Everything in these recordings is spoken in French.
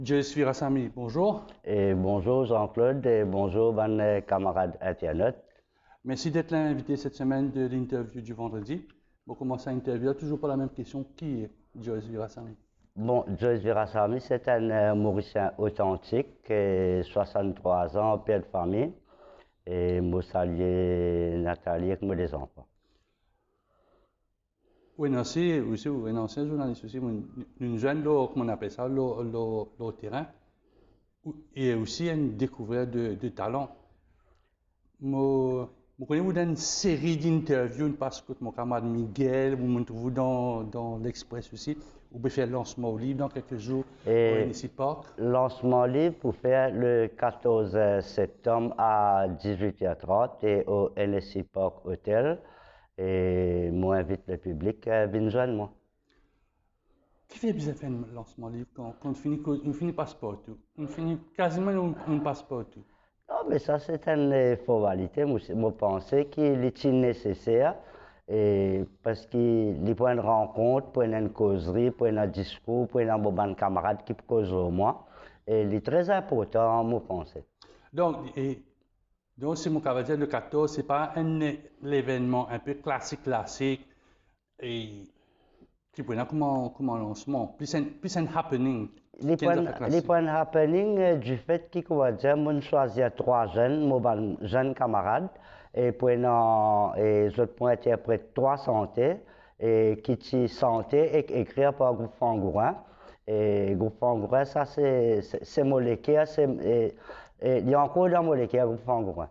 Joyce Virasamy, bonjour. Et bonjour Jean-Claude et bonjour mes camarades internautes. Merci d'être l'invité cette semaine de l'interview du vendredi. On commence à interviewer toujours pas la même question. Qui est Joyce Virasamy? Bon, Joyce Virasamy, c'est un Mauricien authentique, 63 ans, père de famille, et moi saluer Nathalie avec mes deux enfants. Oui, c'est aussi un ancien journaliste aussi, une jeune, comment on appelle ça, le terrain, et aussi une découverte de talent. Je connais une série d'interviews parce que mon camarade Miguel, vous me trouvez dans l'Express aussi, vous pouvez faire le lancement au livre dans quelques jours au Et NSC Park. lancement libre pour faire le 14 septembre à 18h30 et au LSI Park Hotel. Et moi invite le public à venir joindre moi. Qui fait bien faire un lancement livre quand on finit passeport tout? On finit quasiment un passeport tout. Non, mais ça, c'est une formalité. Moi, je pense qu'il est nécessaire et parce qu'il y a une rencontre, pour une causerie, pour un discours, pour un bon camarade qui peut causer au moins. Et il est très important, moi, pense. Donc, c'est mon cavalier le 14, c'est pas l'événement un peu classique et qui peut être comme un lancement, plus un happening, qu'un affaire Les classique. points happening du fait qu'il va dire, moi, choisir trois jeunes, mon jeunes camarades, et pour et je peux interpréter trois santé, et qui dit santé, et écrire par groupe Fangourin. Et groupe Fangourin, ça, c'est molécule, il y a encore dans molécule, groupe Fangourin.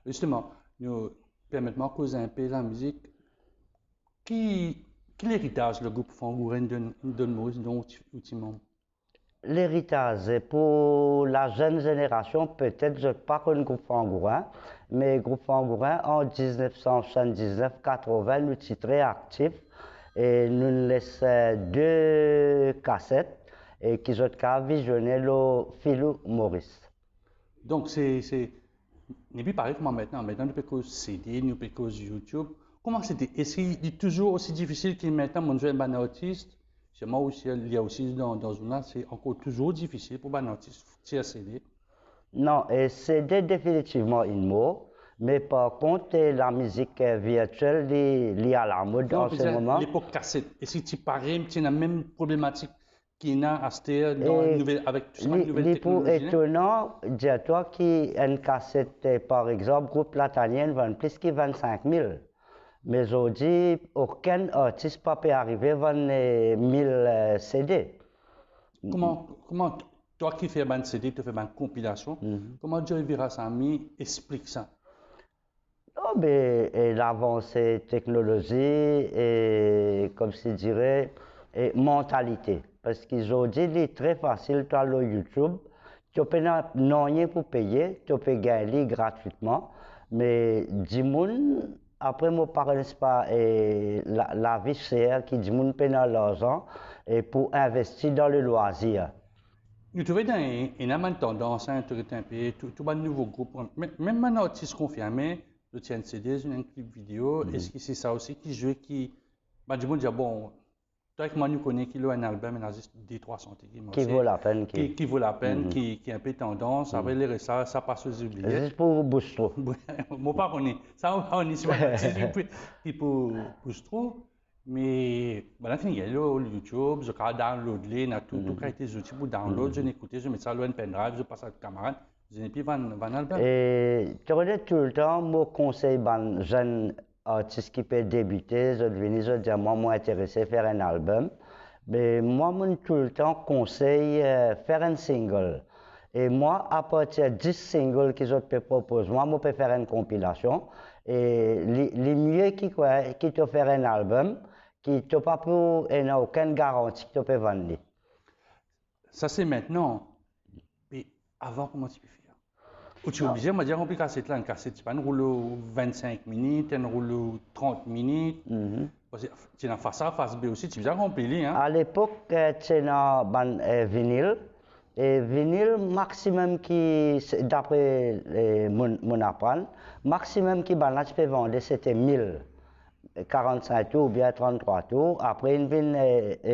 Justement, nous permettons de causer un peu la musique. Qui, quel héritage le groupe Fangouren donne Maurice dont ultimement? L'héritage, pour la jeune génération, peut-être, je ne sais pas que le groupe Fangourin, mais le groupe Fangourin, en 1979-80, nous étions très actifs et nous laissons deux cassettes et qui ont visionné le Philou Maurice. Donc, n'est plus pareil comment maintenant. Maintenant, nous pouvons cause CD, nous pouvons cause YouTube. Comment c'était? Est-ce qu'il est toujours aussi difficile que maintenant, mon jeune ban artiste? Chez moi aussi, il y a aussi dans une autre, c'est encore toujours difficile pour un artiste tirer CD. Non, et c'est définitivement une mot, mais par contre, la musique virtuelle est à la mode Non, on en peut ce dire moment. l'époque cassette. Est-ce que tu parais, tu as la même problématique qu'il y a à cette dans une Et nouvelle, avec tout cette nouvelle pour technologie là? étonnant, dis-toi qu'une cassette, par exemple, groupe Platanienne vend plus que 25 000. Mais aujourd'hui, aucun artiste ne peut arriver à vendre 1000 CD. Comment, toi qui fais un CD, tu fais une compilation, comment Joey Virasamy explique ça? Oh, ben, et l'avancée technologie et, comme je dirais, et mentalité. Parce qu'aujourd'hui, il est très facile, tu as le YouTube, tu peux non rien pour payer, tu peux gagner gratuitement. Mais du monde, après, moi, parle pas la vie chère qui dit monde paye l'argent et pour investir dans le loisir. Nous trouvons dans une tendance à intéresser un peu tout un nouveau groupe, même un artiste confirmé, le tien CD, un clip vidéo, est-ce que c'est ça aussi qui joue qui, bah, du monde dit, bon, toi avec moi, nous connaissons qu'il a un album, il a juste des 300 qui Qui vaut la peine. qui vaut la peine, qui est un peu tendance, avec les restes, ça passe aux oubliettes. Juste pour booster. Moi, pas on est, ça, on est sur un artiste qui pousse trop. Mais voilà, il y a le YouTube, je peux downloader, tout les outils pour download, je n'écoute, je mets ça dans un pendrive, je passe à camarade, je n'ai plus 20 albums. Et tu connais tout le temps, mon conseil, ben, jeune artiste qui peut débuter, je deviens, je dis, moi intéressé à faire un album. Mais moi, tout le temps, conseille faire un single. Et moi, à partir de 10 singles que je peux proposer, moi, je peux faire une compilation. Et les mieux qui te faire un album, qui te pas pour, et n'a aucune garantie que tu peux vendre. Ça, c'est maintenant. Mais avant, comment tu peux faire? Ou tu es Non. obligé, moi, de dire, on peut casser là, une cassette, c'est pas un rouleau 25 minutes, un rouleau 30 minutes. Parce que tu es en face A, face B aussi, tu es bien rempli, hein? À l'époque, tu as vinyle. Et vinyle, maximum qui, d'après mon apprendre, maximum qui, ben là, tu peux vendre, c'était 1000. 45 tours ou bien 33 tours. Après, il vient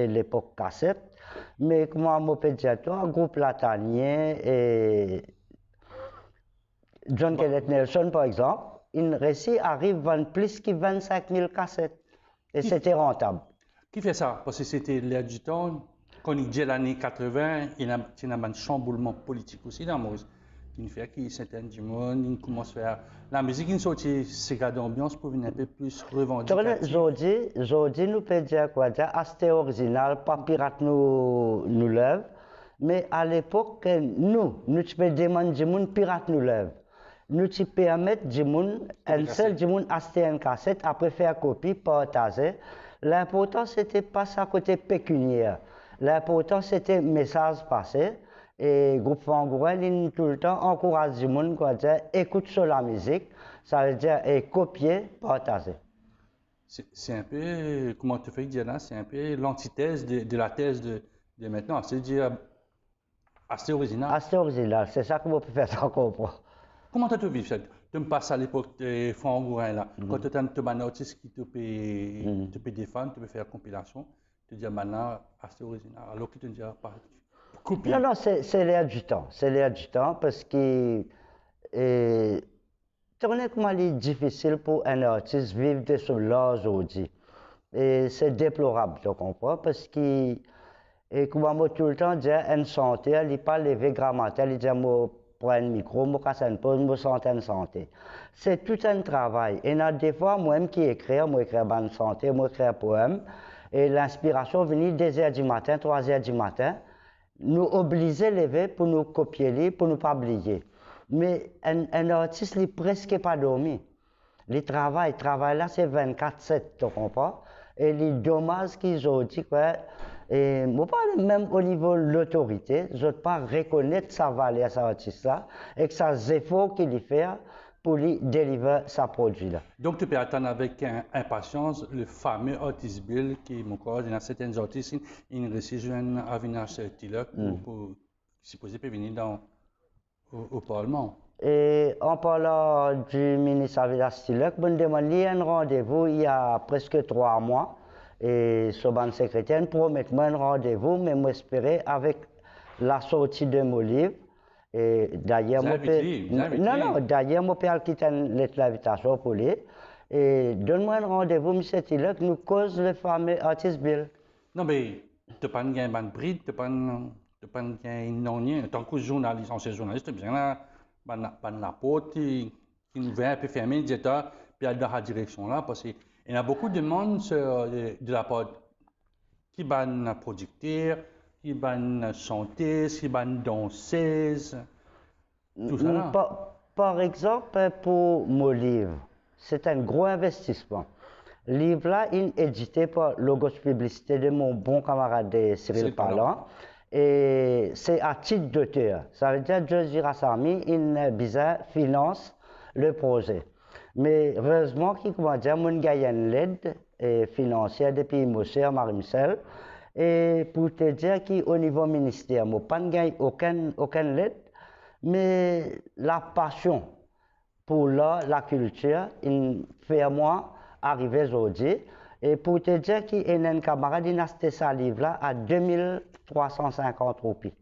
l'époque cassette. Mais comment on peut dire, toi, groupe Latanier et John Kenneth Nelson, par exemple, une récit arrive à vendre plus que 25 000 cassettes. Et c'était rentable. Qui fait ça? Parce que c'était l'air du temps. Quand il dit l'année 80, il y a un chamboulement politique aussi dans Maurice. Qui fait que certains du monde, ils commencent à faire la musique, ils sortent ces gars d'ambiance pour venir un peu plus revendicatif. Aujourd'hui, nous pouvons dire quoi? C'était original, pas pirate nous lève. Mais à l'époque, nous pouvons demander du monde pirate nous lève. Nous pouvons permettre du monde, un seul du monde acheter une cassette, après faire copie, partager. L'important, c'était pas ça côté pécuniaire. L'important, c'était message passé. Et groupe Fangourel, tout le temps encourage du monde, quoi, dire, écoute sur la musique, ça veut dire copier, partager. C'est un peu, comment tu fais dire là, c'est un peu l'antithèse de la thèse de maintenant, c'est-à-dire assez original. Assez original, c'est ça que vous pouvez faire sans comprendre. Comment tu as vécu ça? Tu me passes à l'époque de Fangourin là, quand tu as un artiste qui te peut défendre, tu peux faire compilation, tu dis maintenant assez original, alors que tu ne dis pas copie. Non, c'est l'air du temps, c'est l'air du temps parce que honnêtement, il est difficile pour un artiste de vivre de son art aujourd'hui. Et c'est déplorable, tu comprends, parce que, et comme moi tout le temps, dire une santé, il pas levé grammaire, il dit moi prends un micro, moi casse une pause, moi santé une santé. C'est tout un travail. Et là, des fois, moi-même qui écris, moi écris bonne santé, moi écris un poème, et l'inspiration vient 2 heures du matin, 3 heures du matin, nous obliger à lever pour nous copier, pour ne pas oublier. Mais un artiste n'est presque pas dormi. Le travail là, c'est 24/7, tu comprends? Et les dommages qu'ils ont dit, et moi, pas même au niveau de l'autorité, je ne peux pas reconnaître sa valeur à cet artiste-là et que ses efforts qu'il fait pour lui délivrer sa produit-là. Donc, tu peux attendre avec impatience le fameux artiste Bill qui, mon corps, il y a certains artistes, ils réussissent à venir acheter pour supposer peut venir au Parlement. Et en parlant du ministre de la Stylec, on demande un rendez-vous il y a presque 3 mois. Et ce ban secrétaire promet un rendez-vous, mais j'espérais avec la sortie de mon livre. Et d'ailleurs, d'ailleurs, mon père quitte l'invitation pour lui. Et donne-moi un rendez-vous, M. Stylec, nous cause le fameux artiste Bill. Non, mais tu n'as pas de bride, tu n'as pas de non-lien. Tant que journaliste, ancien journaliste, tu bien là. La porte qui nous vient un peu fermer, puis aller dans la direction là, parce qu'il y a beaucoup de monde de la part qui ban producteur, qui ban chanteuse, qui ban danseuse, tout ça là. Par exemple, pour mon livre, c'est un gros investissement. Le livre là, il est édité par Logos Publicité de mon bon camarade Cyril Parlant. Et c'est à titre d'auteur. Ça veut dire que Josie Rassami, il finance le projet. Mais heureusement qu'il commence à dire mon gars une l'aide financière depuis mon cher Marie-Michel. Et pour te dire qu'au niveau ministère, je n'ai pas aucune aide, mais la passion pour l'art, la culture, il fait moi arriver aujourd'hui. Et pour te dire qu'il y a un camarade qui a acheté ce livre-là à 2350 roupies.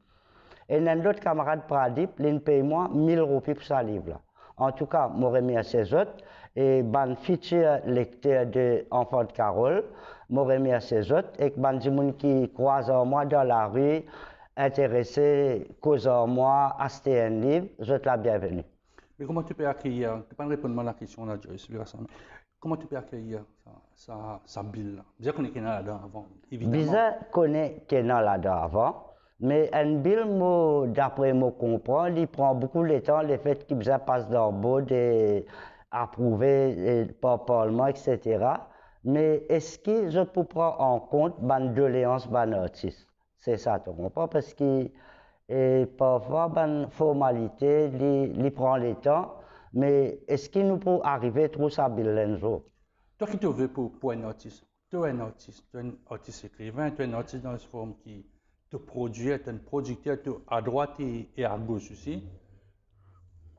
Et un autre camarade Pradip, il paye moi 1000 roupies pour ce livre-là. En tout cas, je remercie ces autres. Et ban futur lecteur de Enfants de Carole, je remercie ces autres. Et ban du monde qui croise en moi dans la rue, intéressé, cause en moi, acheter un livre, je te la bienvenue. Mais comment tu peux accueillir, tu peux répondre à la question là, Joyce, comment tu peux accueillir sa bille là? Bizarre qu'on est là-dedans avant, évidemment. Bizarre qu'on est là-dedans avant, mais un bill, d'après moi comprends, il prend beaucoup de temps, le fait qu'il passe dans le bout, approuvé par le Parlement, etc. Mais est-ce que je peux prendre en compte la doléance de l'artiste? C'est ça, tu comprends? Parce que parfois, la formalité, il prend le temps, mais est-ce qu'il nous peut arriver à trouver ça un jour? Toi qui te veux pour un artiste, tu es un artiste écrivain, tu es un artiste dans une forme qui te produit, tu es un producteur à droite et à gauche aussi.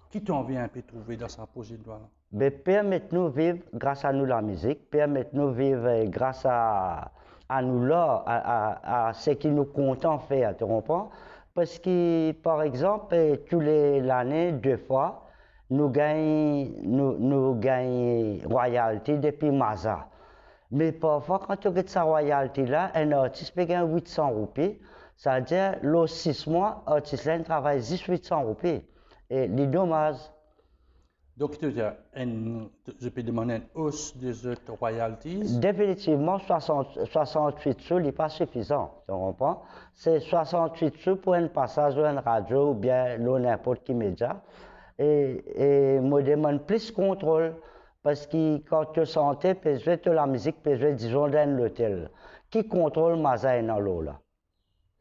Qui t'en vient un peu trouver dans ce projet de loi là? ben, permettre-nous vivre grâce à nous la musique, permettre-nous vivre grâce à nous là, à ce qui nous compte faire, tu comprends? Parce que, par exemple, tous l'année, 2 fois, nous gagnons royalty depuis Maza. Mais parfois, quand tu regardes sa royalty-là, un artiste peut gagner 800 roupies. C'est-à-dire, les 6 mois, l'artiste travaille 800 roupies. Et les dommages. Donc, je peux demander une hausse des autres royalties. Définitivement, 68 sous n'est pas suffisant. Tu comprends? C'est 68 sous pour un passage ou une radio ou bien n'importe qui média. Et me demande plus contrôle. Parce que quand tu sentais, puis je vais la musique, puis je vais, disons, dans l'hôtel. Qui contrôle ma zaine dans l'eau là?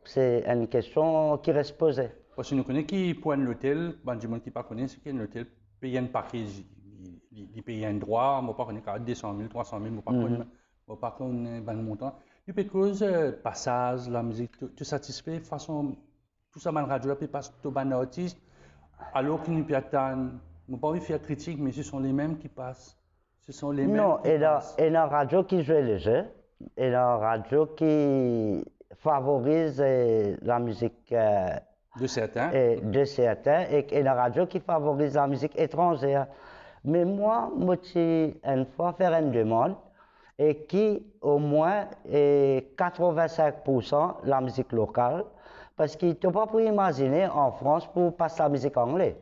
C'est une question qui reste posée. Parce que nous connaissons qui pointe l'hôtel, ben, du monde qui ne connaît pas, c'est qu'un hôtel paye un package, il paye un droit, je ne sais pas 200 000, 300 000, je ne sais pas un montant. Et puis, cause passage, la musique, tu satisfais, de façon, tout ça, dans la radio, puis passe tout ban artiste, alors qu'il n'y a pas de je ne pas envie de faire critique, mais ce sont les mêmes qui passent. Ce sont les mêmes qui passent. Non, et la radio qui joue le jeu, et la radio qui favorise la musique de certains. Et la radio qui favorise la musique étrangère. Mais moi, une fois faire une demande et qui au moins est 85% la musique locale, parce que tu ne peux pas imaginer en France pour passer la musique anglaise.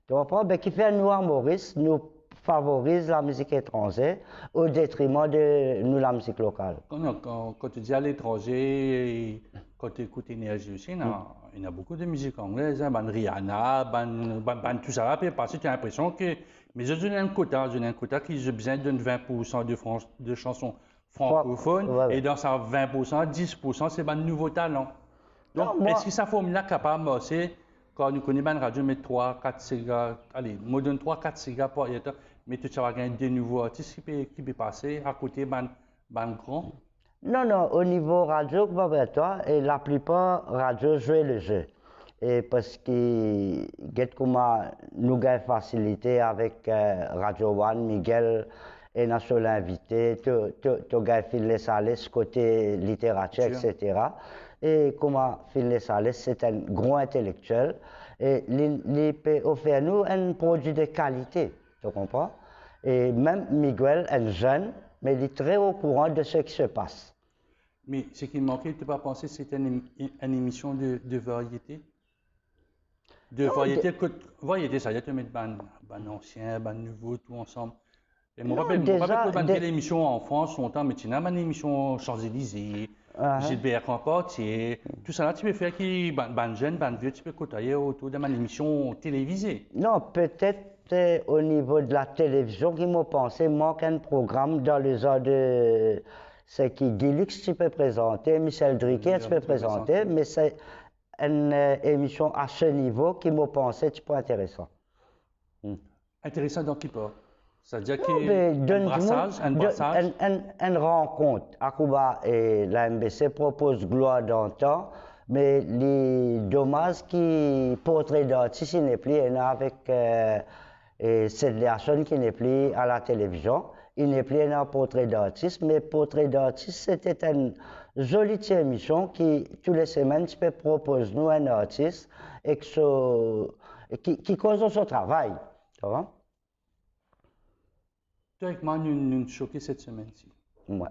Tu comprends? Ben, qui fait nous à Maurice, nous favorise la musique étrangère au détriment de nous la musique locale. Quand tu dis à l'étranger, quand tu écoutes Énergie aussi, il y a beaucoup de musique anglaise, Rihanna, tout ça, parce que tu as l'impression que, mais j'ai un quota qui j'ai besoin de 20% de chansons francophones, et dans ces 20%, 10% c'est un nouveau talent. Donc, est-ce que ça formule capable c'est quand nous connaissons une radio, mais 3-4 cigares, allez, moi donne 3-4 cigares par état, mais tu vas gagner des nouveaux artistes qui peuvent passer à côté d'un grand? Non, au niveau radio, toi, et la plupart radio jouent le jeu. Et parce que nous avons facilité avec Radio One, Miguel et notre invité, tu as filé Salès côté littérature, etc. Et comment Phil Salès, c'est un gros intellectuel et il peut offrir nous un produit de qualité, tu comprends? Et même Miguel, un jeune, mais il est très au courant de ce qui se passe. Mais ce qui manquait, tu n'as pas pensé que c'était une émission de variété? Variété, ça veut dire que tu mets ban ancien, ban nouveau, tout ensemble. Et moi, je me rappelle que l'émission en France, longtemps, mais tu as une émission Champs-Élysées, Gilbert Comportier, tout ça là, tu peux faire qui, ban jeune, ban vieux, tu peux côtoyer autour d'une émission télévisée. Non, peut-être au niveau de la télévision, qui m'a pensé, manque un programme dans les heures de. C'est qui Guilux, tu peux présenter, Michel Drucker, tu peux présenter, mais c'est une émission à ce niveau qui m'a pensé, tu peux intéressant. Intéressant dans qui part? C'est-à-dire qu'il y a un brassage, une rencontre. Akuba et la MBC proposent Gloire d'antan, mais les dommages qui portrait d'artiste n'est plus avec cette personne qui n'est plus à la télévision. Il n'est plus un portrait d'artiste, mais portrait d'artiste, c'était une jolie émission qui, toutes les semaines, tu peux proposer nous un artiste et qui cause son travail. Tu vois? Théoriquement, nous choqué cette semaine-ci. Ouais.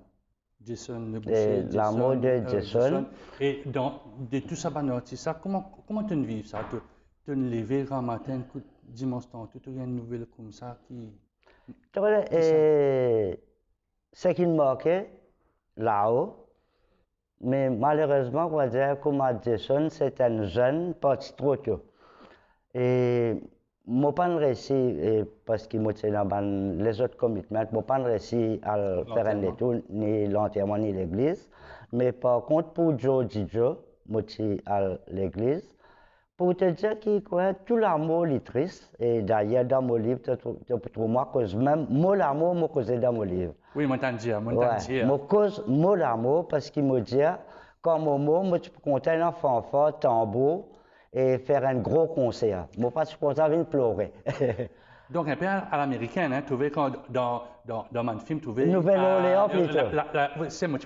Jason Le Boucher, l'amour de Jason. Et de tout ça, comment tu vis ça? Tu te lever grand matin, dimanche, tu as une nouvelle comme ça qui. Ce qui me manquait là-haut, mais malheureusement, on va dire comme Jason, c'est un jeune parti trop tôt. Et je n'ai pas réussi, parce que moi, dans les autres commitments, je n'ai pas réussi à faire un détour, ni l'enterrement, ni l'église. Mais par contre, pour Joe Dijo, je suis à l'église. Pour te dire que tout l'amour est triste, et d'ailleurs, dans mon livre, tu moi, cause même mot l'amour, je cause dans mon livre. Oui, moi, t'en dis. Je cause mot l'amour parce qu'il me dit, comme mot, moi, tu peux compter un fanfare, tambour, et faire un gros concert. Moi, pas supposé venir pleurer. Donc, un peu à l'américaine, hein, tu vois, quand dans mon film, tu vois. Nouvelle-Orléans, plutôt. C'est moi,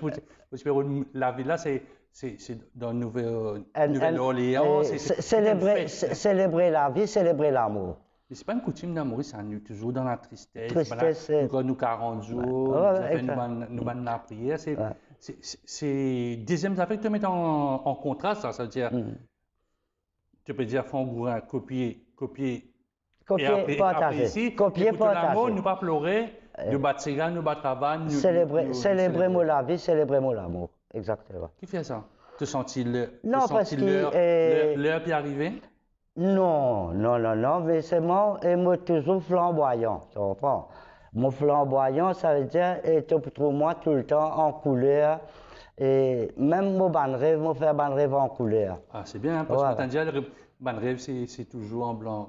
la villa, c'est dans En- Nouvelle-Orléans. célébrer la vie, célébrer l'amour. Mais c'est pas une coutume d'amour, ça nous toujours dans la tristesse. Tristesse, Nous 40 jours, Ouais, nous ouais, avons exact. nous la prière. Ouais. C'est deuxième affaire que tu mets en contraste, ça veut dire, tu peux dire Fongourin, copier, et Copier, après partager. ici, Copier, pour l'amour, partager. nous pas pleurer, nous battre nous battre travail, Célébrer la vie, célébrer l'amour. Exactement. Qui fait ça? Tu sens Non, parce que l'heure puis arriver? non, mais c'est moi, et moi toujours flamboyant, tu comprends? Mon flamboyant, ça veut dire, et tu trouves moi tout le temps en couleur, et même mon ban rêve, moi faire ban rêve en couleur. Ah, c'est bien, hein, parce Voilà. que déjà, le rêve, c'est toujours en blanc.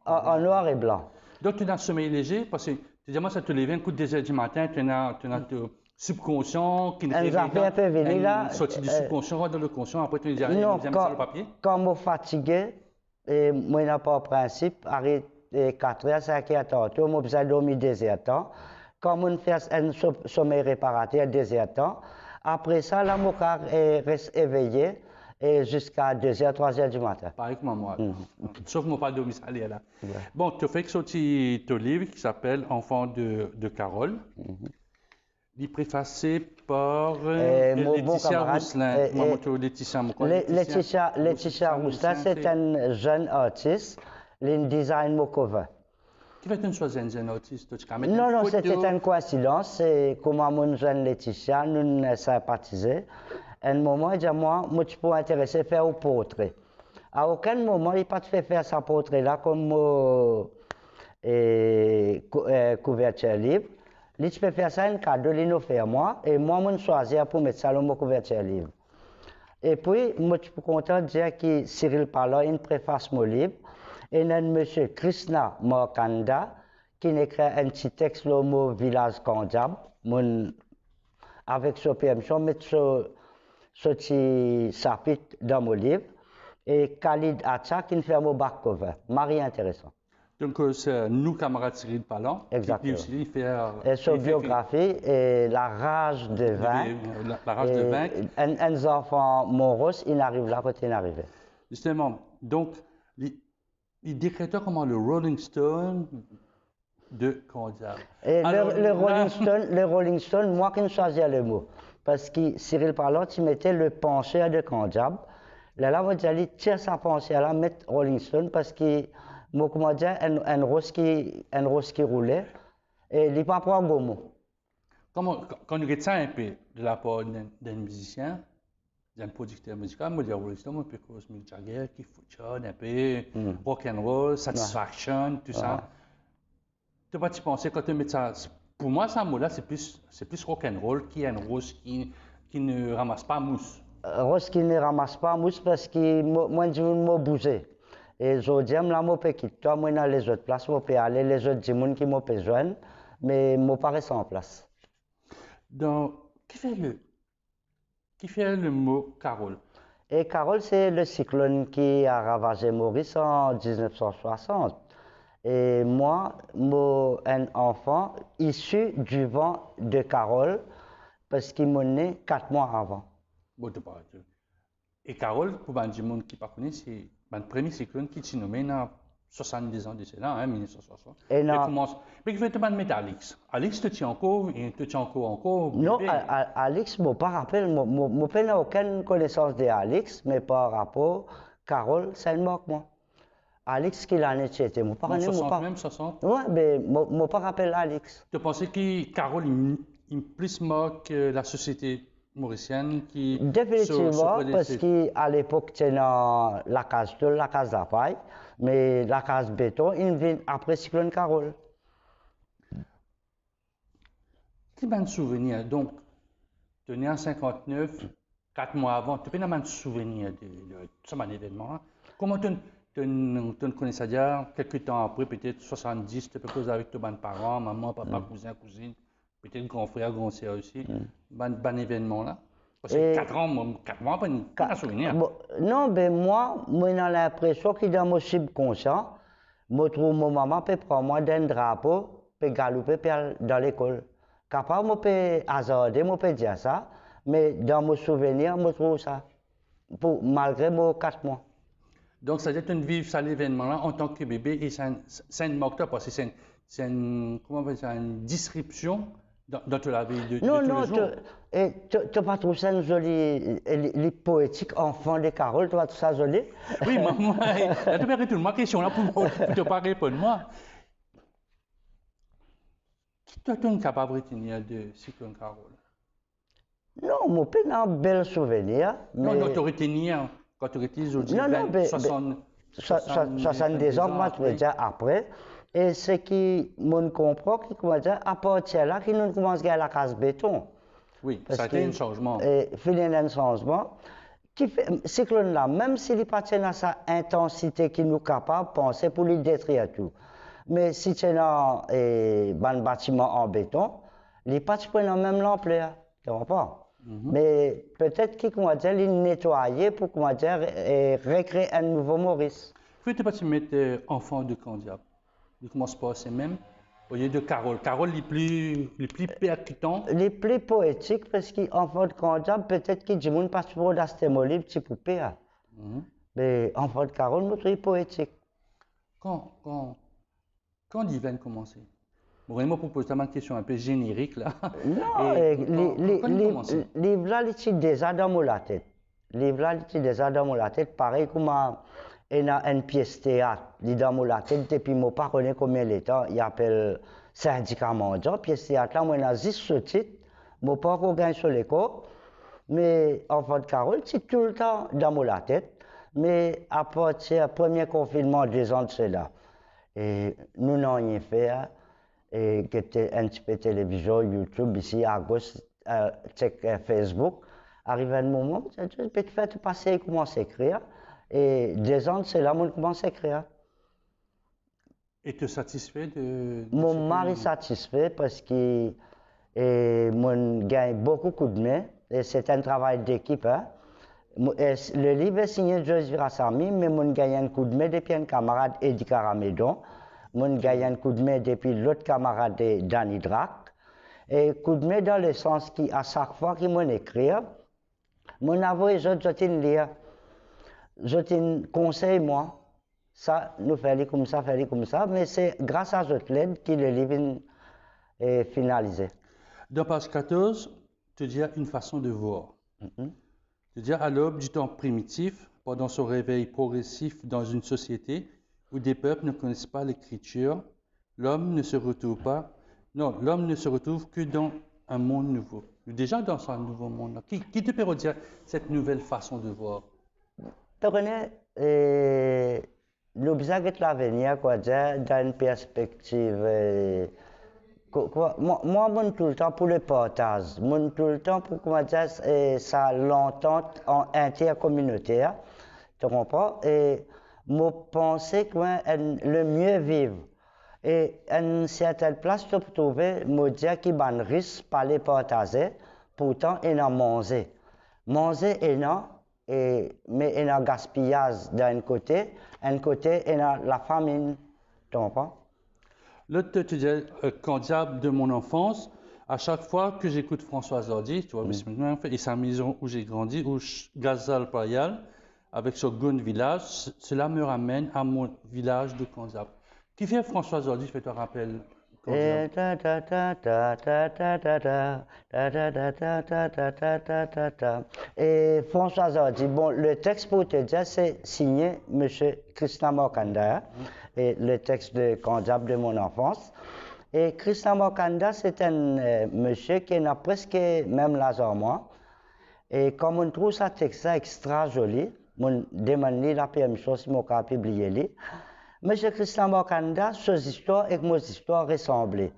En noir et blanc. Donc, tu as un sommeil léger, parce que tu dis, moi, ça te lève un coup de 2 heures du matin, tu as ton subconscient qui ne Un affaire un peu venu là. Sorti du subconscient, va dans le conscient, après tu dis, allez, Non, viens mettre ça sur le papier. quand je suis fatigué, et moi, n'a pas de principe, arrête 4 heures, 5 heures tantôt, moi, besoin de dormir 2 heures de temps. Quand je fais un sommeil réparateur, 2 heures de temps, après ça, là, mon corps reste éveillé et jusqu'à 2 heures, 3 heures du matin. Pareil que moi. Sauf que moi, pas dormir, ça allait là. Bon, tu as fait sorti ton livre qui s'appelle Enfant de Carole. Il est préfacé par Laetitia Rousselin. Laetitia Rousselin, c'est un jeune artiste, il design Mokova. Qui fait une chose, un jeune artiste? Non, c'était une coïncidence. C'est comment mon jeune Laetitia nous sympathisé. À un moment, il dit moi, tu peux intéresser à faire un portrait. À aucun moment, il n'a pas fait faire ce portrait-là comme couverture libre. Il peut faire ça un cadeau, il nous fait à moi, et moi, je choisis pour mettre ça dans mon couverture livre. Et puis, moi, je suis content de dire que Cyril Parlant, une préface mon livre, et il y a M. Krishna Markanda, qui écrit un petit texte le mot village Kandjab, avec ce permission, mettre ce petit chapitre dans mon livre, et Khalid Acha, qui fait mon back cover. Marie intéressant. Donc, c'est nous, camarades Cyril Parlant, exactement. Qui aussi faire. Et sa biographie et la rage de vaincre. La rage de vaincre. Un enfant moros, il arrive là quand il arrive. Justement, donc, il décrète comment le Rolling Stone de Kandjab. Et le Rolling Stone, moi qui ne choisis le mot. Parce que Cyril Parlant, il mettait le pencheur de Kandjab. Là, on dit, tire sa pensée là, mettre Rolling Stone parce que. Moi, comment dire, un rose qui roulait, et il n'est pas pour un beau mot. Quand on regarde ça un peu de la part d'un musicien, d'un producteur musical, moi, je dis, un peu comme Mick Jagger, qui fonctionne un peu, rock and roll, satisfaction, tout ça. Tu vas te penser quand tu mets ça, pour moi, ça mot-là, c'est plus rock and roll qu'un rose qui ne ramasse pas mousse. Rose qui ne ramasse pas mousse parce que moi, je veux bouger. Et je dis, là, je peux quitter. Toi, moi, dans les autres places, je peux aller, les autres gens qui m'ont besoin, mais je ne peux pas rester en place. Donc, qui fait le mot Carole? Et Carole, c'est le cyclone qui a ravagé Maurice en 1960. Et moi, un enfant issu du vent de Carole, parce qu'il m'est né 4 mois avant. Bon, et Carole, pour les gens qui ne connaissent pas, c'est le premier cyclone qui s'est nommé dans 70 ans de cela, hein, 1960. Et commence. Mais qui fait te mettre Alex. Alex te tient encore, et te tient encore. Non, Alex, je ne pas rappelle, je n'ai aucune connaissance d'Alex, mais par rapport à Carole, c'est une marque, moi. Alex, qui l'année c'était, moi, pas 60 même, 60. Oui, mais je ne pas rappelle Alex. Tu pensais que Carole est plus marque que la société mauricienne qui. Définitivement, parce qu'à l'époque, c'était la case de la case à paille, mais la case béton, il vient après Cyclone Carole. Quel est souvenir? Donc, tu es né en 59, 4 mois avant, tu peux un souvenir de ce événement. Comment tu connais ça déjà? Quelques temps après, peut-être 70, tu peux causer avec tes parents, maman, papa, cousin, cousine, peut-être grand frère, grand sœur aussi. Bon événement là. Parce que 4 mois, pas un souvenir. Non, mais moi, j'ai l'impression que dans mon subconscient, Moi, trouve mon maman peut prendre moi d'un drapeau, peut galoper dans l'école. Capable, moi peut hasarder, moi peut dire ça, mais dans mon souvenir, moi trouve ça. Malgré mon 4 mois. Donc, ça veut dire que tu vives ça l'événement-là en tant que bébé et c'est une moque parce que c'est une, comment on appelle ça, une disruption dans la vie de Non, tous non, les jours. tu pas trouvé ça une jolie, les poétiques enfants de Carole, tu vois tout ça joli? Oui, moi, là, tu peux retourner ma question là pour te pas répondre moi. Qui toi, tu es capable de retenir de Cyclone Carole? Non, mon père a un bel souvenir. Non, Mais... non, tu retenir quand tu étais aujourd'hui, Non, non, 70 ans, moi, tu veux dire après. Et ce qui me comprend, qui comment dire, à partir de là, qui nous commence à la case béton. Oui, ça a été un changement. Fini un changement. Qui fait, cyclone là, même s'il n'est pas à sa intensité qui nous capable de penser pour lui détruire tout. Mais si tu as un bâtiment en béton, il n'est pas même l'ampleur. Tu vois pas? Mais peut-être qu'il il nettoyer pour recréer un nouveau Maurice. Faut-il pas te mettre enfant de Candiac? Il commence par c'est même au lieu de Carole. Carole les plus percutants. Les plus poétiques parce qu'enfant de Candiac peut-être qu'il dit pas trop d'astémolie petit poupée. Mais enfant de Carole me trouve poétique. Quand l'hiver commence? Bon, moi propose une question un peu générique là. Non, livre là, il est déjà dans la tête. Livre là, il est déjà dans la tête. Pareil comme il y a une pièce théâtre, il est dans la tête depuis moi pas connais combien de temps. Il appelle syndicat mondial. Pièce théâtre là, moi il a 10 sous-titres. Moi pas qu'on gagne sur l'école. Mais enfant de Carole, c'est tout le temps dans la tête. Mais à partir du premier confinement, 2 ans de cela, et nous n'avons rien fait. Et qui était un petit peu télévision, YouTube, ici à gauche, Facebook. Arrivé un moment, je peux te faire passer et commencer à écrire. Et 2 ans, c'est là où on commence à écrire. Et tu es satisfait de mon mari est satisfait parce qu'il gagne beaucoup de main. Et c'est un travail d'équipe. Hein. Le livre est signé de Joseph Rassami, mais mon gagne un coup de main depuis un camarade Eddie Caramédon. Mon gagne un coup de main depuis l'autre camarade Danny Drac. Et coup de main dans le sens qui, à chaque fois qu'il m'écrit, mon avoué, je lire. Je conseille, moi. Ça, nous faisons comme ça, mais c'est grâce à votre l'aide que le livre est finalisé. Dans page 14, tu dis une façon de voir. Tu dis à l'aube du temps primitif, pendant son réveil progressif dans une société où des peuples ne connaissent pas l'écriture, l'homme ne se retrouve que dans un monde nouveau. Déjà dans un nouveau monde. Qui te peut dire cette nouvelle façon de voir? Tu connais, l'objet de l'avenir, dans une perspective. Moi, tout le temps pour le partage. Tout le temps pour, ça l'entente intercommunautaire. Tu comprends? Et moi, penser que le mieux vivre. Et à une certaine place, tu peux trouver, moi, dire qu'il y a un risque par les partager, pourtant, il y a manger. Manger, il y a. Mais il y a un gaspillage d'un côté, il y a la famine. Tu comprends? L'autre, tu dis, candidat de mon enfance, à chaque fois que j'écoute François Hardy, tu vois, et sa maison où j'ai grandi, où Gazal Payal, avec son gun village, cela me ramène à mon village de Candiab. Qui fait François Hardy, je te rappelle? Et François Hardy, bon, le texte pour te dire, c'est signé M. Krishna Mokanda, et le texte de Candiab de mon enfance. Et Krishna Mokanda, c'est un monsieur qui n'a presque même l'âge en moi. Et comme on trouve ce texte extra joli, on demande la première chose, si on peut publier. Monsieur Christian Mokanda, ces histoires et mes histoires ressemblent.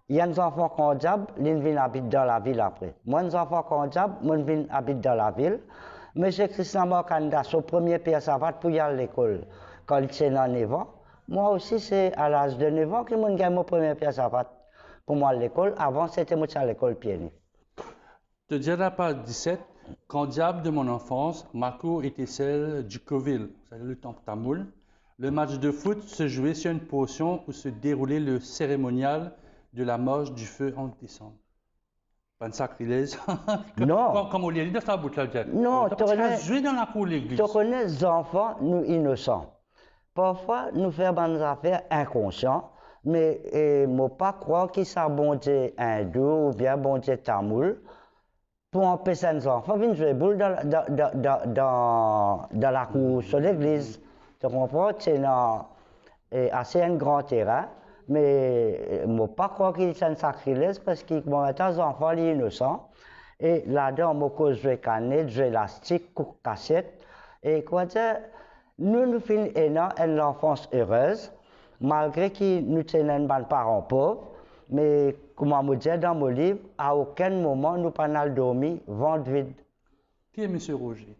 Il y a des enfants Candiab, ils viennent habiter dans la ville après. Moi, des enfants Candiab, moi, je viens habiter dans la ville. Monsieur Christian Mokanda, son premier père savate pour y aller à l'école. Quand il était dans 9 ans, moi aussi, c'est à l'âge de 9 ans que je gagne mon premier père savate pour moi à l'école. Avant, c'était moi à l'école pied. Te dire la page 17, Candiab de mon enfance, ma cour était celle du Coville, c'est le temple tamoul. Le match de foot se jouait sur une portion où se déroulait le cérémonial de la marche du feu en décembre. Pas de sacrilège. Non. Comme on l'a dit dans sa bouche là. Non, tu as joué dans la cour de l'église. Tu connais les enfants, nous innocents. Parfois, nous faisons des affaires inconscientes, mais je ne pas croire qu'ils sont bon Dieu hindou ou bien bon Dieu tamoul pour empêcher les enfants de jouer boule dans la cour de l'église. Tu comprends? C'est assez un grand terrain, mais je ne pas croire qu'ils sont sacrilèges parce qu'ils sont des enfants innocents. Et là-dedans, je joue canette, jouer élastique, cassette. Et quoi dire? Nous finissons une enfance heureuse, malgré que nous tenons des parents pauvres. Mais, comme je dis dans mon livre, à aucun moment nous n'avons dormi ventre vide. Qui est M. Roger?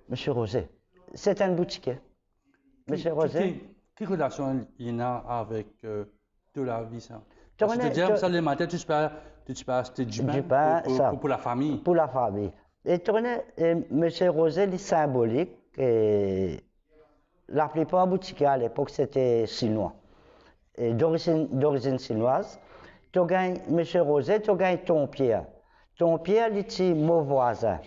M. Roger, c'est un boutiquier. M. Roger. Quelle relation il y a avec de la vie ça? Parce que tu dis, ça le matin, tu peux acheter du pain pour la famille. Pour la famille. Et tu connais, M. Roger, il est symbolique. Et la plupart des boutiques à l'époque, c'était chinois, d'origine chinoise. Tu gagnes, M. Roger, tu gagnes ton Pierre. Ton Pierre, il est mon voisin.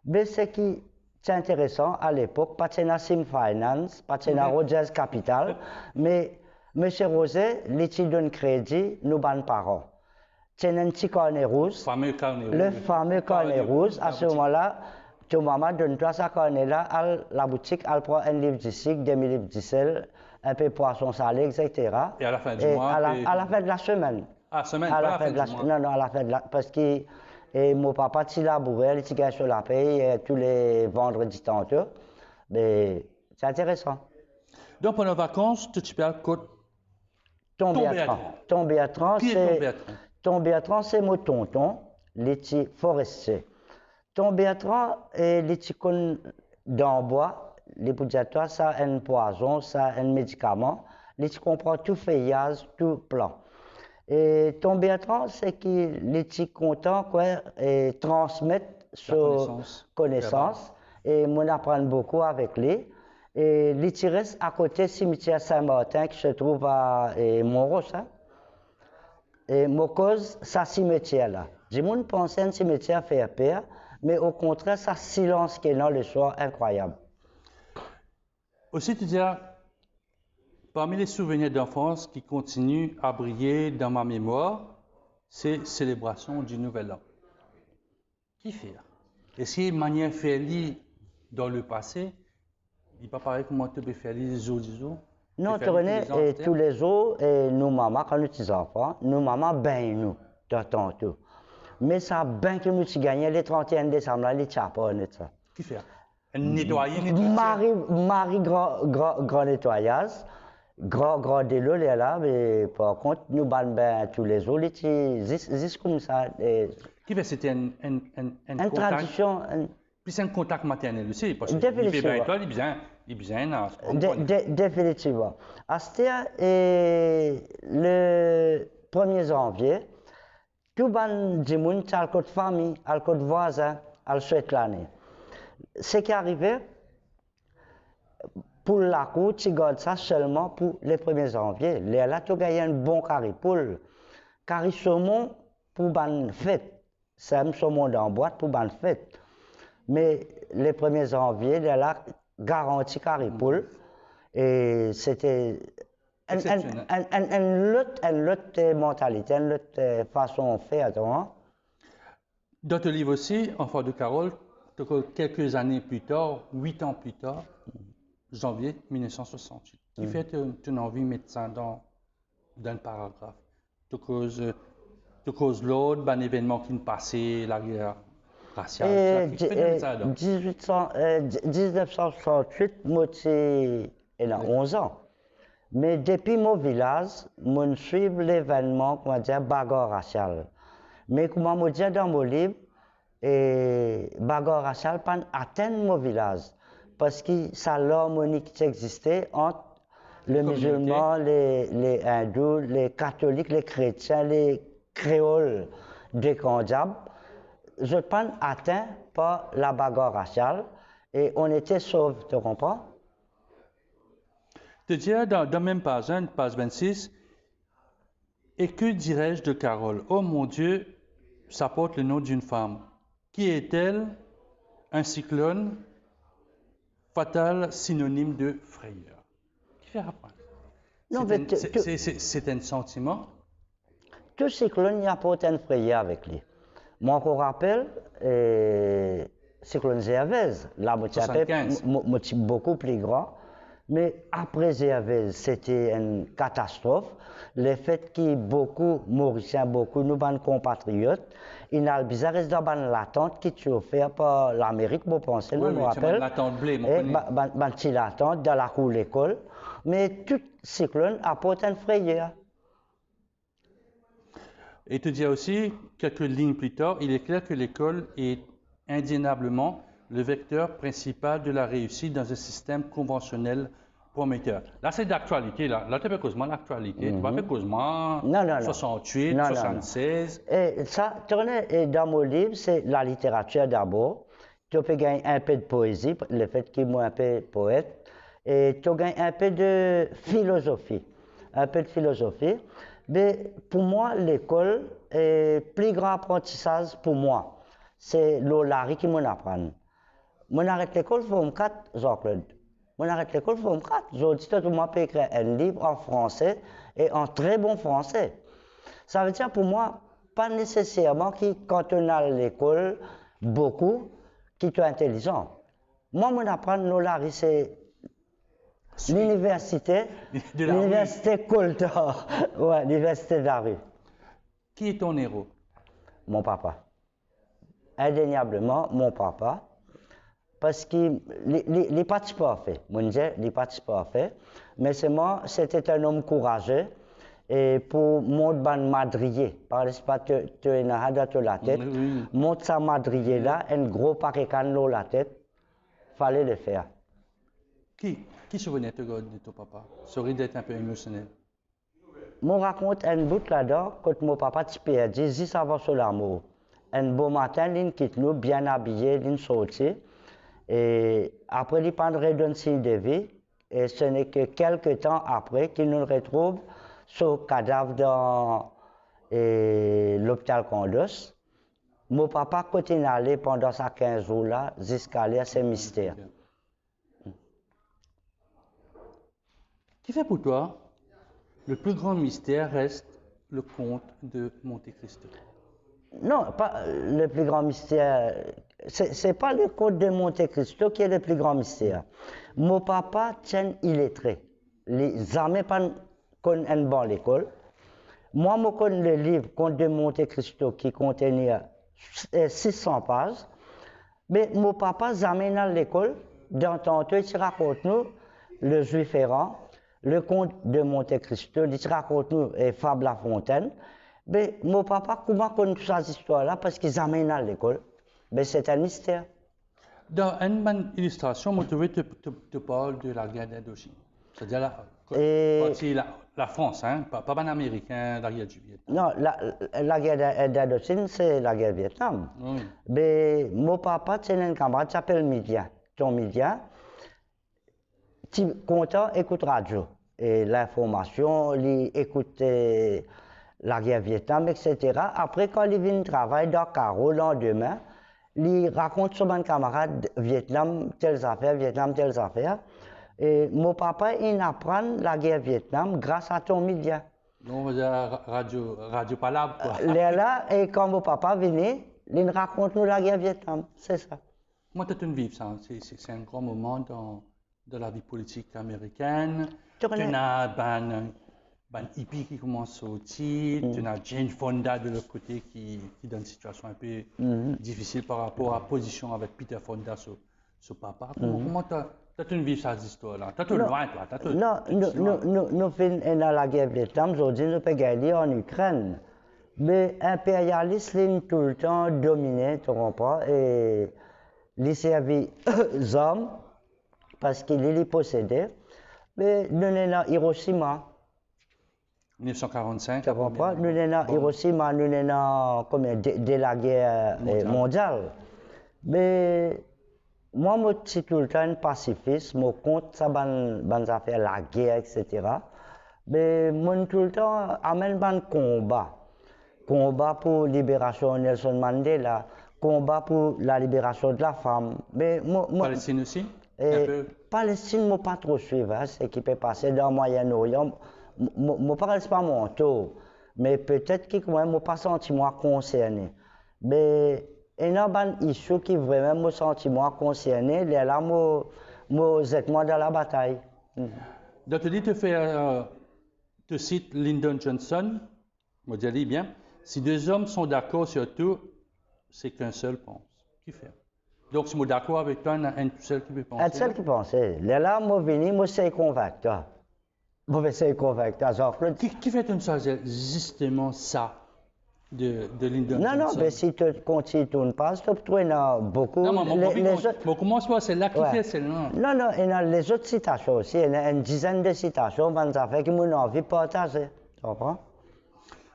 Mais ce qui est intéressant à l'époque, pas de Sim Finance, pas de Rogers Capital, mais M. Roger, il est donne crédit, nous ban parents. C'est un petit carnet rouge. Le fameux carnet rouge, à ce moment-là, ton maman donne-toi ça carnet-là à la boutique, elle prend un livre de sucre, 2000 livres de sel, un peu poisson salé, etc. Et à la fin du mois? À la fin de la semaine. Ah, semaine, à la fin du mois? Non, non, à la fin de la... Parce que mon papa, il labourait, il gagne sur la paye tous les vendredis tantôt. Mais c'est intéressant. Donc, pendant les vacances, tu peux aller côte Tombéatran. Tombéatran, qui est Tombéatran? Tombéatran, c'est mon tonton, les petits forestiers. Tombéatran est les petits cons d'en bois. Les boudjatois, ça a un poison, ça a un médicament. Les petits comprennent tout feuillage, tout plan. Et Tombéatran, c'est que les petits contents et transmettent sur connaissance. Et on apprend beaucoup avec lui. Et les petits restent à côté du cimetière Saint-Martin qui se trouve à Montros. Hein? Et mon cause, ça cimetière-là. J'ai mon pensé un cimetière fait peur, mais au contraire, ça silence qui est dans le soir, incroyable. Aussi, tu dis, parmi les souvenirs d'enfance qui continuent à briller dans ma mémoire, c'est célébration du Nouvel An. Qui fait? Est-ce qu'il y a une manière faire dans le passé? Il n'est pas pareil comment tu peux faire les jours du jour? Non, tu connais, tous les jours, nous, maman, quand nous sommes enfants, nous, maman, ben nous, de tantôt. Mais ça, ben que nous gagnons les 31 décembre, les chapeaux, et ça. Qui fait? Nettoyer, Marie, grand nettoyage. Grand délo, là, mais par contre, nous bannons ben tous les jours, c'est comme ça. Qui fait? C'était une tradition. Puis c'est un contact maternel aussi, parce que définitivement. Il est bien, définitivement. C'était le 1er janvier, tout le monde a le famille, a le voisin, a le souhaite l'année. Ce qui est arrivé, pour la cour, tu gardes ça seulement pour le 1er janvier. Là, tu gagnes un bon carré poule. Carré saumon pour une fête. C'est un saumon dans la boîte pour une fête. Mais le 1er janvier, là, garanti carré poule. Et c'était une autre mentalité, une autre façon de faire. Dans ton livre aussi, Enfant de Carole, quelques années plus tard, 8 ans plus tard, janvier 1968. Qui fait ton envie de mettre ça dans le paragraphe? Tu causes l'autre, un événement qui nous passait, la guerre raciale. 1968, moi, j'ai 11 ans. Mais depuis mon village, je suis l'événement, comment dire, bagarre raciale. Mais comme je dis dans mon livre, bagarre raciale pas atteindre mon village. Parce que c'est l'harmonie qui existait entre les musulmans, les hindous, les catholiques, les chrétiens, les créoles des Kandjab. Je ne suis pas atteint par la bagarre raciale et on était sauvés, tu comprends? te dire dans la même page, hein, page 26, et que dirais-je de Carole? Oh mon Dieu, ça porte le nom d'une femme. Qui est-elle? Un cyclone fatal, synonyme de frayeur. Qui fait apprendre? Non, C'est un sentiment. Tout cyclone, il y a porté une frayeur avec lui. Moi, je me rappelle, cyclone Gervaise, la moitié beaucoup plus grand. Mais après Gervaise, c'était une catastrophe. Le fait que beaucoup Mauriciens, beaucoup nous, nos compatriotes, il y a le bizarre dans l'attente qui est offerte par l'Amérique, je pense, je me rappelle. L'attente blé, l'attente dans la cour de l'école. Mais tout cyclone apporte une frayeur. Et te dire aussi, quelques lignes plus tard, il est clair que l'école est indéniablement le vecteur principal de la réussite dans un système conventionnel prometteur. Là, c'est d'actualité. Là, tu peux causer l'actualité. Tu vas pas causer 68, 76. Et ça, dans mon livre, c'est la littérature d'abord. Tu peux gagner un peu de poésie, le fait qu'il est un peu poète. Et tu gagnes un peu de philosophie. Un peu de philosophie. Mais pour moi, l'école est le plus grand apprentissage pour moi. C'est l'olari qui m'apprend. Moi, j'arrête l'école, je fais 4, Jean-Claude. Moi, j'arrête l'école, je fais 4. Je dis que moi, je peux écrire un livre en français et en très bon français. Ça veut dire pour moi, pas nécessairement que quand on est à l'école, beaucoup, qui est intelligent. Moi, mon apprendre l'olari, c'est l'université Coulter. Ouais, l'université de la rue. Qui est ton héros? Mon papa. Indéniablement, mon papa. Parce qu'il n'est pas parfait. Mon Dieu, il n'est pas parfait. Mais c'était un homme courageux. Et pour mon madrier, par exemple, tu es dans la tête, mon sa madrier là, un gros paquet dans la tête, fallait le faire. Qui souvenait de ton papa? Sorry d'être un peu émotionnel. Je raconte un bout là-dedans, quand mon papa s'est perdu, 10 avant sur l'amour. Un beau matin, il quitte nous, bien habillé, il sortit. Et après, il prendrait d'un signe de vie. Et ce n'est que quelques temps après qu'il nous retrouve son cadavre dans l'hôpital Condos. Mon papa continue à aller pendant ces 15 jours-là jusqu'à aller à ces mystères. Qui fait pour toi, le plus grand mystère reste le conte de Monte Cristo? Non, pas le plus grand mystère. C'est pas le conte de Monte Cristo qui est le plus grand mystère. Mon papa tient illettré. Les amis pas connaissent une bonne l'école. Moi, je connais le livre Conte de Monte Cristo qui contenait 600 pages. Mais mon papa jamais à l'école. Dans ton temps, il raconte nous le Juif errant. Le conte de Monte Cristo, il raconte nous Fable La Fontaine. Mais mon papa, comment connaît toute cette histoire-là? Parce qu'ils amènent à l'école. Mais c'est un mystère. Dans une illustration, moi, te parle de la guerre d'Indochine. C'est-à-dire la France, hein? Pas un Américain, la guerre du Vietnam. Non, la guerre d'Indochine, c'est la guerre du Vietnam. Oui. Mais mon papa, c'est un camarade qui s'appelle Midia. Ton Midia. Tu content, écoute radio. Et l'information, il écoute la guerre Vietnam, etc. Après, quand il vient travailler dans Caro, le lendemain, il raconte sur mon camarade Vietnam, telles affaires. Et mon papa, il apprend la guerre Vietnam grâce à ton média. On va dire radio palabre, quoi. Là, et quand mon papa venait, il raconte nous la guerre Vietnam. C'est ça. Moi, tu as une vie, ça. C'est un grand moment dans la vie politique américaine. Tu as ben hippie qui commence au titre, tu as Jane Fonda de l'autre côté qui donne une situation un peu difficile par rapport à la position avec Peter Fonda sur papa. Comment tu as une vie cette histoire-là? Tu es loin, toi. Nous faisons la guerre Vietnam, aujourd'hui nous pouvons gagner en Ukraine. Mais l'impérialisme ligne tout le temps dominé, tu comprends, et il servi les hommes parce qu'il les possédait. Mais nous sommes à Hiroshima. 1945. Tu comprends? Nous sommes à Hiroshima, nous sommes dès la guerre mondiale. Mais moi, je suis tout le temps un pacifiste, je compte ça, ban affaires, la guerre, etc. Mais moi, tout le temps, amène un combat. Combat pour la libération de Nelson Mandela, combat pour la libération de la femme. Mais Palestine aussi? Palestine, je ne pas trop suivre hein, ce qui peut passer dans le Moyen-Orient. Je ne parle pas mon tour, mais peut-être que je ne pas senti moi concerné. Mais il y a une issue qui vraiment me senti moi concerné, là, moi dans la bataille. Donc, tu dis, tu cites Lyndon Johnson, je dis bien, si deux hommes sont d'accord sur tout, c'est qu'un seul pense. Qui fait? Donc, si je suis d'accord avec toi, il y en a un seul qui peut penser. Un seul qui pense. Là, moi, venu, moi, c'est convaincre. Moi, c'est convaincre. Qui fait une chose, justement ça, de Lyndon Johnson? Non, mais si tu continues ton pas, tu trouves beaucoup. Non, mais commence pas, c'est là qui fait celle-là. Non, il y a les autres citations aussi. Il y a une dizaine de citations, ça fait que mon envie de partager. Tu comprends?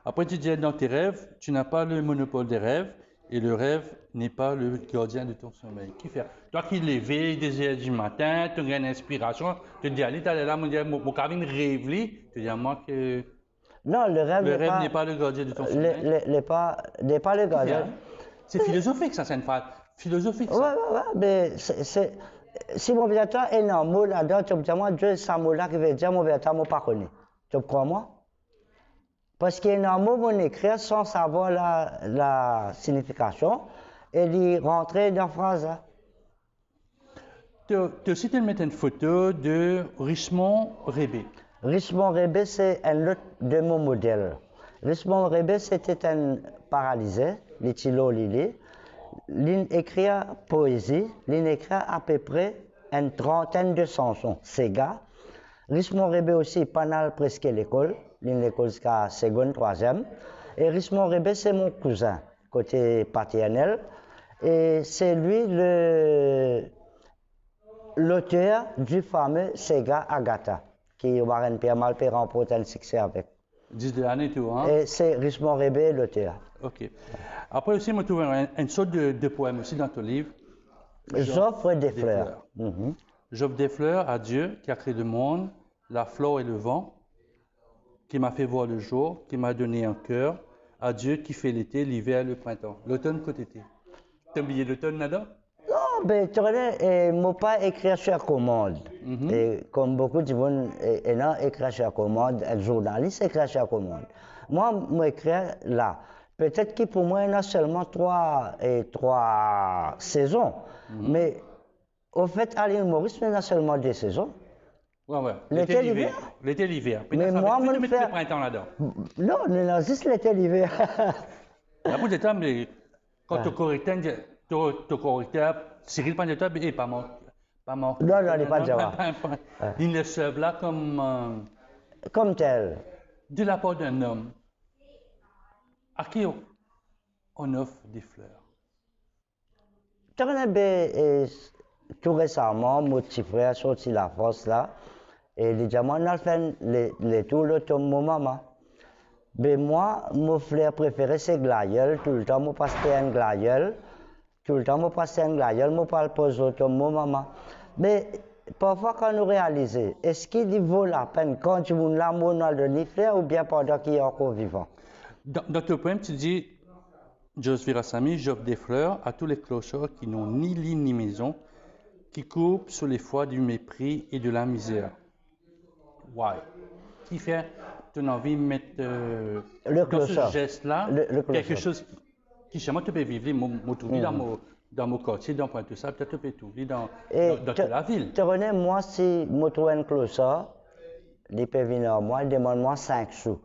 Après, tu dis dans tes rêves, tu n'as pas le monopole des rêves, et le rêve n'est pas le gardien de ton sommeil. Qui fait? Toi qui l'éveilles des heures du matin, tu as une inspiration, tu te dis, allez, tu es là, mon cabine rêve, tu dis à moi que. Non, le rêve n'est pas le gardien de ton sommeil. N'est pas le gardien. C'est philosophique, ça, c'est une phrase philosophique. Ça. Ouais, mais si mon béata est un mot là-dedans, tu me dis, moi, Dieu, c'est un mot là qui veut dire, mon béata, moi, pas connu. Tu me crois, moi? Parce qu'il y a un mot qu'on écrit sans savoir la signification et il rentrer dans la phrase. Tu as aussi mettre une photo de Richmond Rebbe. Richmond Rebbe, c'est un autre de mon modèle. Richmond Rebbe, c'était un paralysé, l'itilo lili. Il écrit poésie, il écrit à peu près une trentaine de chansons. C'est gars. Richmond Rebbe aussi, pendant presque l'école. L'école jusqu'à seconde, troisième. Et Richmond Rebbe, c'est mon cousin, côté paternel. Et c'est lui l'auteur du fameux Sega Agatha, qui Warren Pierre Malpé remporte un succès avec. 10 de l'année, tout, hein? Et c'est Richmond Rebbe, l'auteur. OK. Après aussi, je trouve une sorte de poème aussi dans ton livre. J'offre des fleurs. J'offre des fleurs à Dieu qui a créé le monde, la flore et le vent, qui m'a fait voir le jour, qui m'a donné un cœur, à Dieu qui fait l'été, l'hiver, le printemps. L'automne, côté été. Tu as oublié l'automne, Nada? Non, mais tu connais, moi pas écrire sur commande. Et comme beaucoup de monde, non, écrire sur commande, un journaliste écrit sur commande. Moi, écrire là. Peut-être que pour moi, il y a seulement trois saisons. Mais au fait, à l'île Maurice, il y a seulement 2 saisons. Ouais. L'été, l'hiver. L'été, l'hiver. Mais moi, je vais mettre le printemps là-dedans. Non, non, juste l'été, l'hiver. La bout de temps, mais quand tu correctes, Cyril Pandeta est pas mort. Non, il n'est pas déjà. Il le serve là comme tel. De la part d'un homme à qui on offre des fleurs. Tu connais, tout récemment, mon petit frère a sorti la force là. Et il dit, moi, on a fait les tours de mon maman. Mais moi, mon frère préféré, c'est glaïeul. Tout le temps, je passe un glaïeul. Tout le temps, je passe un glaïeul. Je parle pas de mon maman. Mais parfois, quand nous réalisons, est-ce qu'il vaut la peine quand tu veux l'amour dans le frère ou bien pendant qu'il est encore vivant? Dans ton poème, tu dis, Jos Virasamy, j'offre des fleurs à tous les clochards qui n'ont ni lit ni maison, qui coupent sous les foies du mépris et de la misère. Why? Qui fait ton envie de mettre dans ce geste-là quelque chose qui chez moi tu peux vivre, dans mon quartier, dans Pointe-Sable, peut-être tu peux tout vivre dans la ville. Tu connais, moi, si je trouve un clochard, il peut venir à moi, il demande moi 5 sous.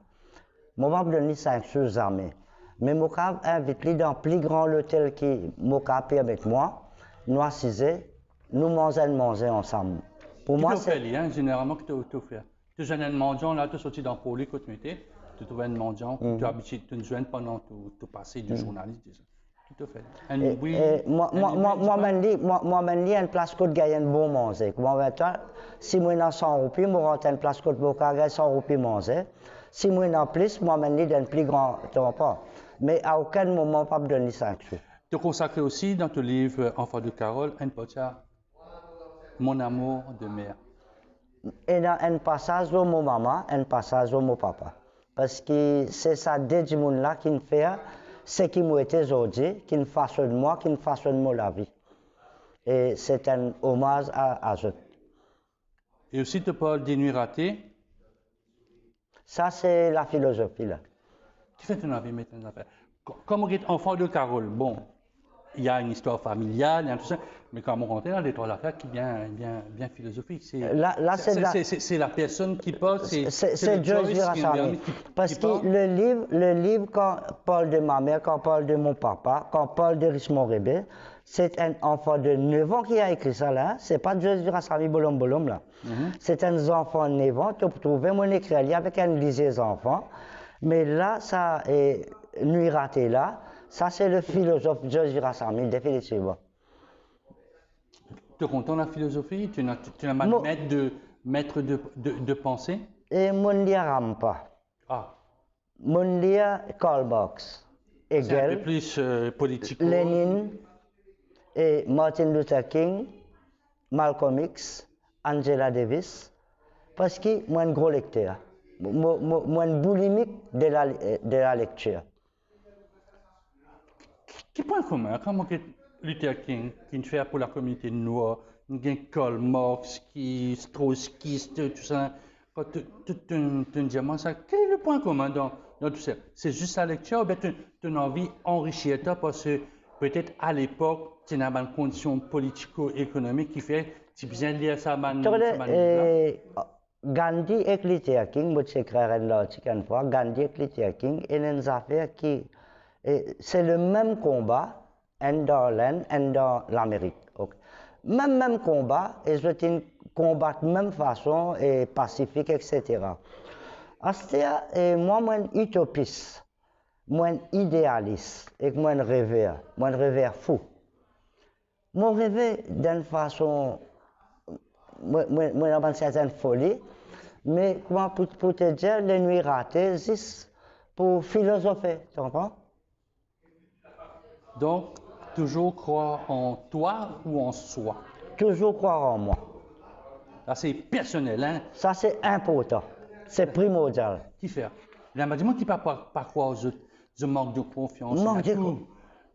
Moi, je vais donner 5 sous jamais. Mais je vais inviter dans le plus grand hôtel qui m'a avec moi, nous assiser, nous manger ensemble. Pour moi, c'est. Généralement, que tu fais. Tu as un mendiant, là, tu es sorti dans le poli, tu trouves un mendiant, tu habites, tu nous pendant tu passé du journaliste. Tout à fait. Moi, je dis une place que tu gagnes bon manger. Si moi, j'ai 100 roupies, je rentre une place que tu gagnes 100 roupies manger. Si moi, j'ai plus, moi, je dis un plus grand, tu vois pas. Mais à aucun moment, je ne peux pas donner 5 sous. te consacres aussi dans ton livre Enfant de Carole, un pocha, Mon amour de mère. Et dans un passage de mon maman, un passage de mon papa. Parce que c'est ça, des gens là qui me fait ce qui m'a été aujourd'hui, qui me façonne moi, qui me façonne la vie. Et c'est un hommage à eux. Et aussi, tu parles des nuits ratées. Ça, c'est la philosophie là. Tu fais ton avis maintenant. Comme on est enfant de Carole, bon, il y a une histoire familiale, il y a tout ça, mais quand on rentre dans les trois affaires qui est bien philosophique, c'est la personne qui parle, c'est Joyce Virasamy. Parce que le livre, quand on parle de ma mère, quand on parle de mon papa, quand on parle de Richemont Rebé, c'est un enfant de 9 ans qui a écrit ça là. C'est pas Joyce Virasamy bolom bolom là. C'est un enfant de 9 ans. Tu peux trouver mon écrit avec un lycée enfant. Mais là, ça est nuit ratée là. Ça, c'est le philosophe Joyce Virasamy, définitivement. Tu es content de la philosophie? Tu n'as pas maître de pensée? Et mon lia Rampa. Ah. Mon lia Karl Marx. C'est un peu plus politique. Lénine, et Martin Luther King, Malcolm X, Angela Davis. Parce que moi, un gros lecteur. Moi, un boulimique de la lecture. Quel point commun? Comment Luther King, qui fait pour la communauté noire, Karl Marx, qui Trotskyiste, tout ça, quand tu dis ça, quel est le point commun dans tout ça? C'est juste la lecture ou bien tu as envie d'enrichir toi parce que peut-être à l'époque, tu as une condition politico-économique qui fait que tu as besoin de lire ça. Gandhi et Luther King, moi j'ai écrit un article une fois, Gandhi et Luther King, et une affaire qui. C'est le même combat dans l'Inde et dans l'Amérique. Okay. Même combat, et c'est un combat de même façon, et pacifique, etc. C'est moi, utopiste, moi, idéaliste, et moi, rêveur fou. Mon rêve d'une façon, moi, dans une certaine folie, mais comment pour te dire, les nuits ratées, c'est pour philosopher, tu comprends? Donc, toujours croire en toi ou en soi? Toujours croire en moi. Là, c'est personnel, hein? Ça, c'est important. C'est primordial. Qui fait? Il y a des gens qui ne peuvent pas croire aux autres. Je manque de confiance.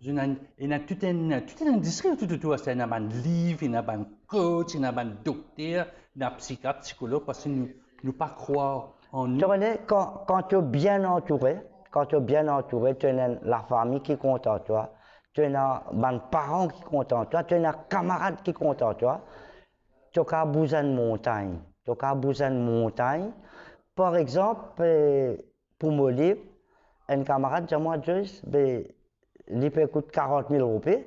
Il y a toute une industrie autour. Il y a un livre, il y a un coach, il y a un docteur, il y a un psychiatre, psychologue, parce que nous ne pas croire en nous. Tu connais, quand tu es bien entouré, tu as la famille qui compte en toi, tu as les parents qui comptent en toi, tu as les camarades qui comptent en toi, tu as besoin de montagne. Par exemple, pour mon livre, un camarade dit moi, Joyce, il peut coûter 40 000 roupies.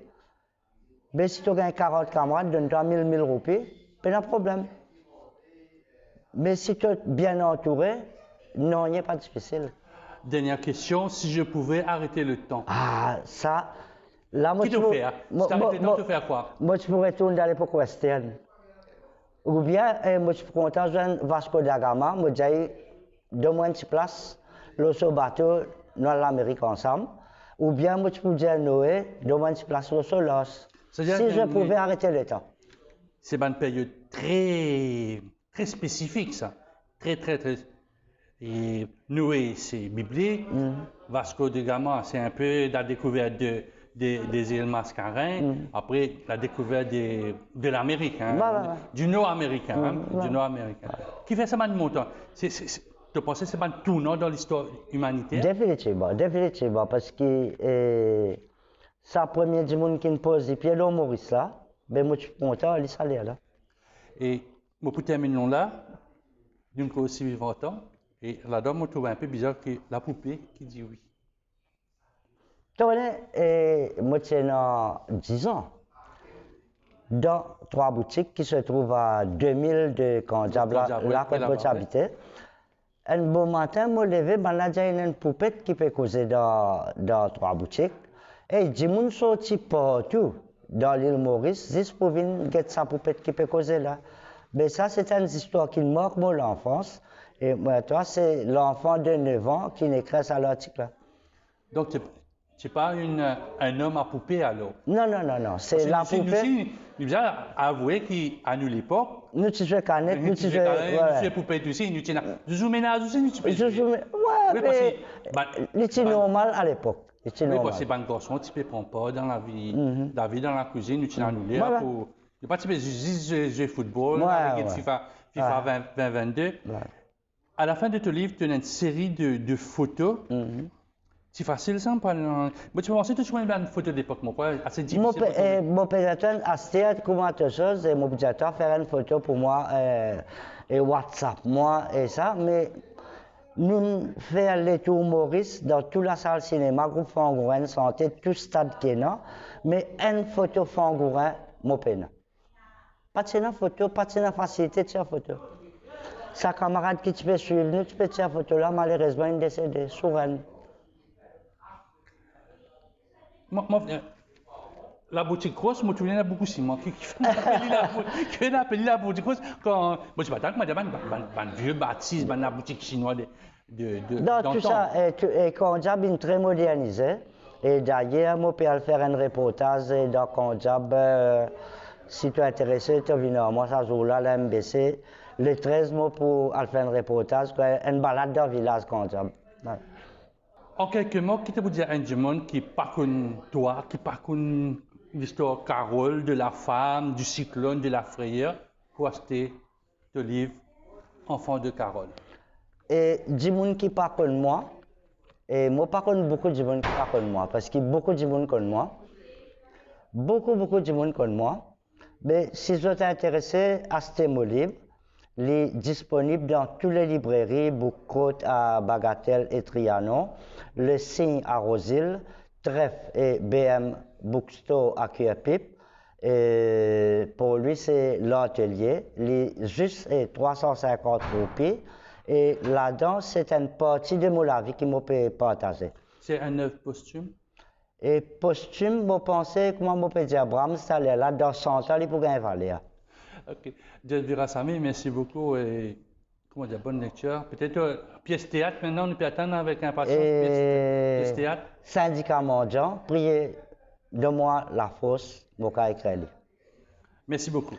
Mais si tu as 40 camarades, donne-toi 1 000 roupies, pas de problème. Mais si tu es bien entouré, non, il n'est pas difficile. Dernière question, si je pouvais arrêter le temps. Ah, ça. Là, moi, qui te fait? Si tu arrêtes le temps, tu fais quoi? Moi, je pourrais retourner à l'époque western. Ou bien, moi, je suis content de Vasco da Gama, moi, j'ai donne-moi une petite place, l'autre bateau dans l'Amérique ensemble. Ou bien, moi, je peux dire Noé, donne-moi une petite place, l'autre Los. Si je pouvais arrêter le temps. C'est une période très spécifique, ça. Très. Et Noé, c'est biblique. Vasco da Gama, c'est un peu la découverte des îles Mascarins. Après, la découverte de l'Amérique, hein, du Nord-américain. Qui fait ça de montant? Tu penses que c'est un tournant dans l'histoire humanitaire? Définitivement, parce que c'est le premier du monde qui me pose les pieds dans Maurice là. Ben, moi, je suis content, il s'allait là. Et, moi, pour terminer là, d'une fois aussi vivant. Et là-dedans, je trouve un peu bizarre que la poupée qui dit oui. Tu connais, moi, j'ai 10 ans, dans 3 boutiques qui se trouvent à 2000 de Condiable, là où j'habitais. Un bon matin, je me levé, là, j'ai une poupette qui peut causer dans 3 boutiques. Et il dit, je suis sorti partout dans l'île Maurice, juste pour venir get sa poupette qui peut causer là. Mais ça, c'est une histoire qui marque mon enfance. Et moi, toi, c'est l'enfant de 9 ans qui écrit à l'article là. Donc, C'est pas un homme à poupée alors. Non, non, non, non. C'est la Nous, poupée. nous avons avoué qu'à nous l'époque, Nous, tu joues canette, nous, tu joues. nous jouons poupée aussi, nous jouons ménage aussi, nous Je joue. Ouais, mais. C'était normal à l'époque. Oui, parce que les garçons, tu ne prends pas dans la vie, dans la cuisine, tu n'as nous là pour. Tu pas juste jouer football, avec FIFA 2022. À la fin de ton livre, tu as une série de photos. C'est facile ça, moi tu penses que tu as une photo d'époque, moi, assez difficile. Mon père a acheté comment autre chose et mon père a fait une photo pour moi et WhatsApp moi et ça, mais nous faisons les tours Maurice dans toute la salle cinéma, groupe Fangourin, santé, tout stade Kéna, mais une photo Fangourin, mon père. Pas de photo, pas de facilité de faire photo. Sa camarade qui te peut suivre, nous tu peux faire photo là, malheureusement il est décédé, souvent. La boutique grosse, moi, tu viens beaucoup si moi qui appelle la boutique grosse quand moi je m'attends que madame un vieux bâtisse la boutique chinoise dans tout ça et Konjab est très modernisé et d'ailleurs moi peux faire un reportage dans Konjab si tu es intéressé tu viens moi ça joue là l'MBC le 13 mois pour faire un reportage une balade dans le village Konjab. En quelques mots, qui te vous dire un du monde qui pas comme toi, qui pas comme l'histoire Carole, de la femme, du cyclone, de la frayeur, pour acheter le livre Enfant de Carole? Et du monde qui pas comme moi, et moi pas comme beaucoup de monde qui pas comme moi, parce qu'il y a beaucoup de monde comme moi, beaucoup de monde comme moi, mais si vous êtes intéressé, achetez mon livre. Il est disponible dans toutes les librairies, Boucroute à Bagatelle et Trianon, Le Cygne à Rosil, Trèfle et BM Bookstore à Cuirpip. Et pour lui, c'est l'atelier. Il est juste 350 roupies. Et là-dedans, c'est une partie de mon avis qui m'a partagé. C'est un œuvre posthume? Et posthume, je pensais, comment je peux dire, Brahms, ça allait là, dans 100 ans, il pourrait gagner valeur. Ok. Delvira Sami, merci beaucoup et comment dire, bonne lecture. Peut-être pièce théâtre maintenant, on peut attendre avec impatience pièce théâtre. Syndicat mondial, priez de moi la force, mon cas écrit. Merci beaucoup.